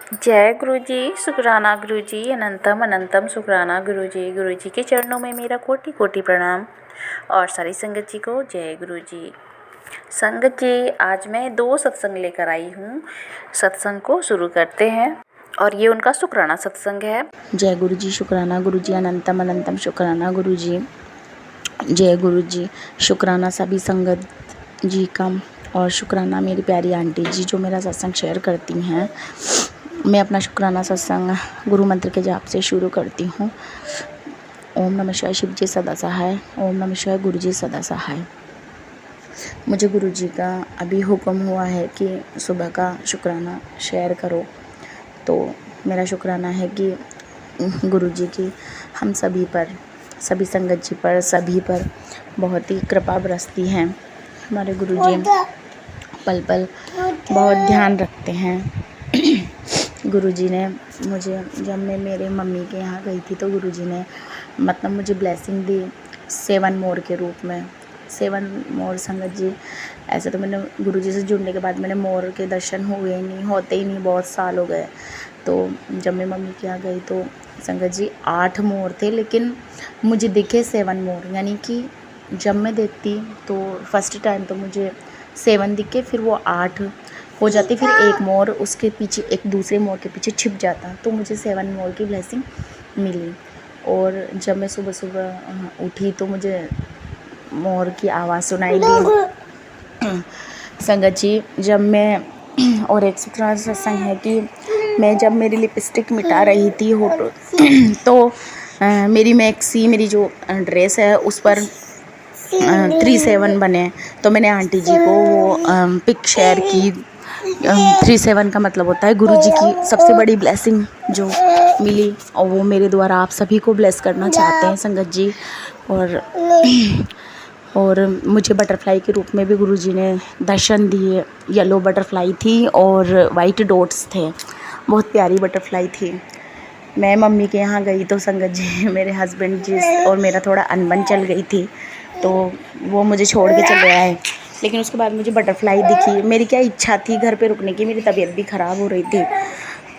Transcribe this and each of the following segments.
जय गुरु जी, शुक्राना गुरु जी, अनंतम अनंतम शुक्राना गुरु जी। गुरु जी के चरणों में मेरा कोटि कोटि प्रणाम और सारी संगत जी को जय गुरु जी। संगत जी, आज मैं 2 सत्संग लेकर आई हूँ। सत्संग को शुरू करते हैं और ये उनका शुक्राना सत्संग है। जय गुरु जी, शुक्राना गुरु जी, अनंतम अनंतम शुक्राना गुरु जी। जय गुरु जी, शुक्राना सभी संगत जी का और शुक्राना मेरी प्यारी आंटी जी जो मेरा सत्संग शेयर करती हैं। मैं अपना शुक्राना सत्संग गुरु मंत्र के जाप से शुरू करती हूँ। ओम नमः शिवाय, शिव जी सदा सहाय। ओम नमः शिवाय, गुरु जी सदा सहाय। मुझे गुरु जी का अभी हुक्म हुआ है कि सुबह का शुक्राना शेयर करो, तो मेरा शुक्राना है कि गुरु जी की हम सभी पर, सभी संगत जी पर, सभी पर बहुत ही कृपा बरसती है। हमारे गुरु जी पल पल बहुत ध्यान रखते हैं। गुरु जी ने मुझे, जब मैं मेरे मम्मी के यहाँ गई थी तो गुरु जी ने मतलब मुझे ब्लेसिंग दी 7 मोर के रूप में। 7 मोर संगत जी, ऐसे तो मैंने गुरु जी से जुड़ने के बाद मैंने मोर के दर्शन हुए ही नहीं, होते ही नहीं, बहुत साल हो गए। तो जब मैं मम्मी के यहाँ गई तो संगत जी 8 मोर थे, लेकिन मुझे दिखे 7 मोर। यानी कि जब मैं देखती तो फर्स्ट टाइम तो मुझे 7 दिखे, फिर वो 8 हो जाती, फिर एक मोर उसके पीछे, एक दूसरे मोर के पीछे छिप जाता, तो मुझे 7 मोर की ब्लेसिंग मिली। और जब मैं सुबह सुबह उठी तो मुझे मोर की आवाज़ सुनाई दी। संगत जी, जब मैं और एक शुक्राना सत्संग है कि मैं जब मेरी लिपस्टिक मिटा रही थी होठों तो मेरी मैक्सी, मेरी जो ड्रेस है उस पर 37 बने, तो मैंने आंटी जी को वो पिक शेयर की। 37 का मतलब होता है गुरु जी की सबसे बड़ी ब्लेसिंग जो मिली, और वो मेरे द्वारा आप सभी को ब्लेस करना चाहते हैं संगत जी। और मुझे बटरफ्लाई के रूप में भी गुरु जी ने दर्शन दिए। येलो बटरफ्लाई थी और वाइट डॉट्स थे, बहुत प्यारी बटरफ्लाई थी। मैं मम्मी के यहाँ गई तो संगत जी मेरे हस्बैंड जी और मेरा थोड़ा अनबन चल गई थी, तो वो मुझे छोड़ के चले आए। लेकिन उसके बाद मुझे बटरफ्लाई दिखी, मेरी क्या इच्छा थी घर पे रुकने की, मेरी तबीयत भी ख़राब हो रही थी,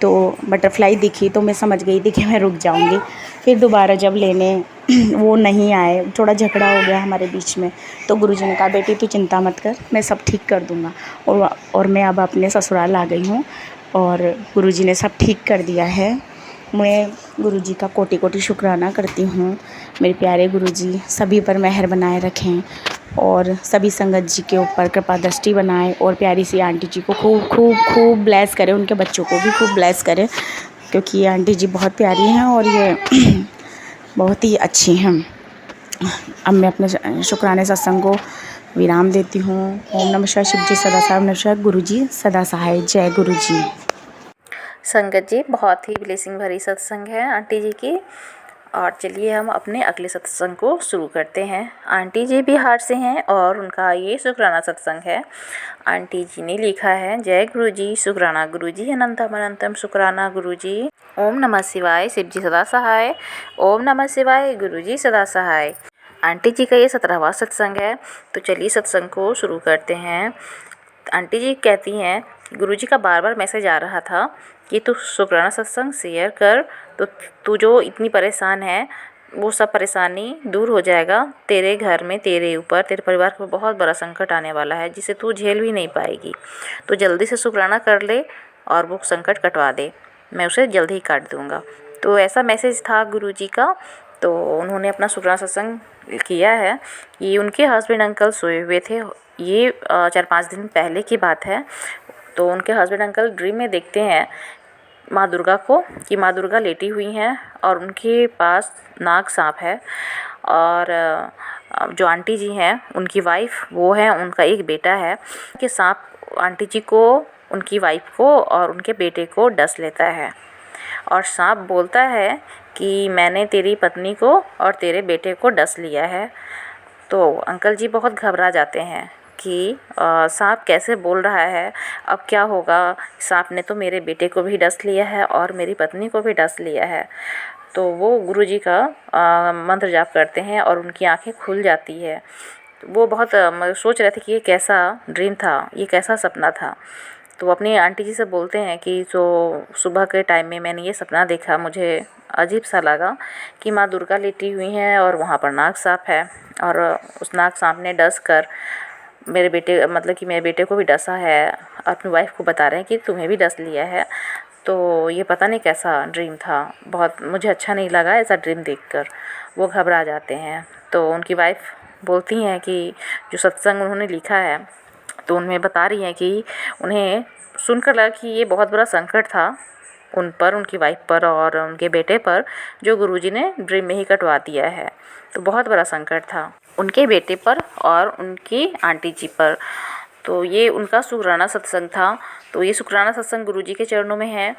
तो बटरफ्लाई दिखी तो मैं समझ गई थी कि मैं रुक जाऊंगी। फिर दोबारा जब लेने वो नहीं आए, थोड़ा झगड़ा हो गया हमारे बीच में, तो गुरुजी ने कहा बेटी तू चिंता मत कर, मैं सब ठीक कर दूंगा। और मैं अब अपने ससुराल आ गई हूँ और गुरुजी ने सब ठीक कर दिया है। मैं गुरुजी का कोटि कोटि शुक्राना करती हूँ। मेरे प्यारे गुरुजी सभी पर मेहर बनाए रखें और सभी संगत जी के ऊपर कृपा दृष्टि बनाए, और प्यारी सी आंटी जी को खूब खूब खूब ब्लेस करें, उनके बच्चों को भी खूब ब्लेस करें, क्योंकि ये आंटी जी बहुत प्यारी हैं और ये बहुत ही अच्छी हैं। अब मैं अपने शुक्राने सत्संग को विराम देती हूँ। ओम नमः शिवाय, शिव जी सदा सहाय। ओम नमः शिवाय, गुरु जी सदा सहाय। जय गुरु जी। संगत जी, बहुत ही ब्लेसिंग भरी सत्संग है आंटी जी की। और चलिए हम अपने अगले सत्संग को शुरू करते हैं। आंटी जी बिहार से हैं और उनका ये शुक्राना सत्संग है। आंटी जी ने लिखा है, जय गुरु जी, शुक्राना गुरु जी, अनंतम अनंतम शुक्राना गुरु जी। ओम नमः शिवाय, शिव जी सदा सहाय। ओम नमः शिवाय, गुरु जी सदा सहाय। आंटी जी का ये 17वां सत्संग है, तो चलिए सत्संग को शुरू करते हैं। आंटी जी कहती हैं, गुरुजी का बार बार मैसेज आ रहा था कि तू शुक्राना सत्संग शेयर कर, तो तू जो इतनी परेशान है वो सब परेशानी दूर हो जाएगा। तेरे घर में, तेरे ऊपर, तेरे परिवार को बहुत बड़ा संकट आने वाला है जिसे तू झेल भी नहीं पाएगी। तो जल्दी से शुक्राना कर ले और वो संकट कटवा दे, मैं उसे जल्दी ही काट दूँगा। तो ऐसा मैसेज था गुरुजी का। तो उन्होंने अपना शुक्राना सत्संग किया है। ये उनके हस्बैंड अंकल सोए हुए थे, ये 4-5 दिन पहले की बात है। तो उनके हस्बैंड अंकल ड्रीम में देखते हैं माँ दुर्गा को, कि माँ दुर्गा लेटी हुई हैं और उनके पास नाग सांप है। और जो आंटी जी हैं उनकी वाइफ वो है, उनका एक बेटा है कि सांप आंटी जी को, उनकी वाइफ को और उनके बेटे को डस लेता है। और सांप बोलता है कि मैंने तेरी पत्नी को और तेरे बेटे को डस लिया है। तो अंकल जी बहुत घबरा जाते हैं कि सांप कैसे बोल रहा है, अब क्या होगा, सांप ने तो मेरे बेटे को भी डस लिया है और मेरी पत्नी को भी डस लिया है। तो वो गुरुजी का मंत्र जाप करते हैं और उनकी आंखें खुल जाती है। वो बहुत सोच रहे थे कि ये कैसा ड्रीम था, ये कैसा सपना था। तो अपनी आंटी जी से बोलते हैं कि जो सुबह के टाइम में मैंने ये सपना देखा, मुझे अजीब सा लगा कि माँ दुर्गा लेटी हुई हैं और वहाँ पर नाग सांप है, और उस नाग सांप ने डस कर मेरे बेटे, मतलब कि मेरे बेटे को भी डसा है। अपनी वाइफ को बता रहे हैं कि तुम्हें भी डस लिया है। तो ये पता नहीं कैसा ड्रीम था, बहुत मुझे अच्छा नहीं लगा ऐसा ड्रीम देखकर। वो घबरा जाते हैं। तो उनकी वाइफ बोलती हैं कि जो सत्संग उन्होंने लिखा है, तो उनमें बता रही हैं कि उन्हें सुनकर लगा कि ये बहुत बड़ा संकट था उन पर, उनकी वाइफ पर और उनके बेटे पर, जो गुरुजी ने ड्रीम में ही कटवा दिया है। तो बहुत बड़ा संकट था उनके बेटे पर और उनकी आंटी जी पर। तो ये उनका शुक्राना सत्संग था। तो ये शुक्राना सत्संग गुरुजी के चरणों में है,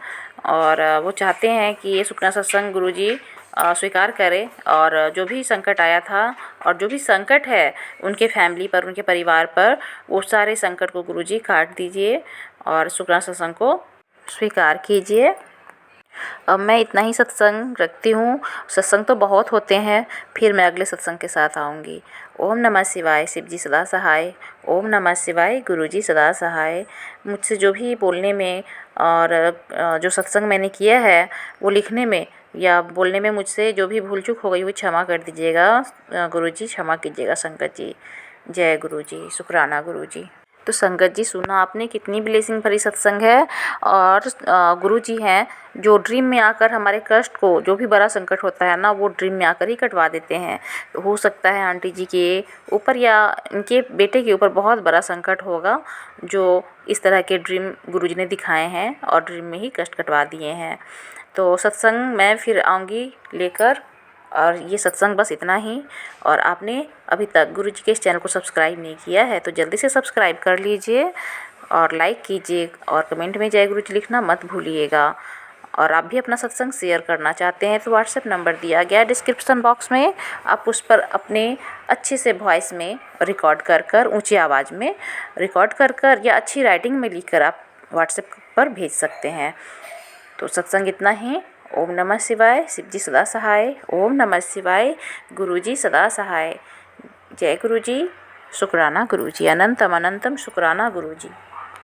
और वो चाहते हैं कि ये शुक्राना सत्संग गुरुजी स्वीकार करें, और जो भी संकट आया था और जो भी संकट है उनके फैमिली पर, उनके परिवार पर, वो सारे संकट को गुरुजी काट दीजिए और शुक्राना सत्संग को स्वीकार कीजिए। अब मैं इतना ही सत्संग रखती हूँ। सत्संग तो बहुत होते हैं, फिर मैं अगले सत्संग के साथ आऊँगी। ओम नमः शिवाय, शिव जी सदा सहाय। ओम नमः शिवाय, गुरु जी सदा सहाय। मुझसे जो भी बोलने में और जो सत्संग मैंने किया है वो लिखने में या बोलने में मुझसे जो भी भूल चूक हो गई वो क्षमा कर दीजिएगा। गुरु जी क्षमा कीजिएगा। संगत जी जय गुरु जी, शुक्राना गुरु जी। तो संगत जी सुना आपने, कितनी ब्लेसिंग भरी सत्संग है। और गुरु जी हैं जो ड्रीम में आकर हमारे कष्ट को, जो भी बड़ा संकट होता है ना, वो ड्रीम में आकर ही कटवा देते हैं। तो हो सकता है आंटी जी के ऊपर या इनके बेटे के ऊपर बहुत बड़ा संकट होगा, जो इस तरह के ड्रीम गुरु जी ने दिखाए हैं और ड्रीम में ही कष्ट कटवा दिए हैं। तो सत्संग मैं फिर आऊँगी लेकर, और ये सत्संग बस इतना ही। और आपने अभी तक गुरु जी के इस चैनल को सब्सक्राइब नहीं किया है तो जल्दी से सब्सक्राइब कर लीजिए और लाइक कीजिए, और कमेंट में जय गुरु जी लिखना मत भूलिएगा। और आप भी अपना सत्संग शेयर करना चाहते हैं तो व्हाट्सएप नंबर दिया गया डिस्क्रिप्शन बॉक्स में, आप उस पर अपने अच्छे से वॉइस में रिकॉर्ड कर ऊंची आवाज़ में रिकॉर्ड कर या अच्छी राइटिंग में लिखकर आप व्हाट्सएप पर भेज सकते हैं। तो सत्संग इतना ही। ओम नमः शिवाय, शिव जी सदा सहाय। ओम नमः शिवाय, गुरु जी सदा सहाय। जय गुरु जी, शुक्राना गुरु जी, अनंतम अनंतम शुक्राना गुरु जी।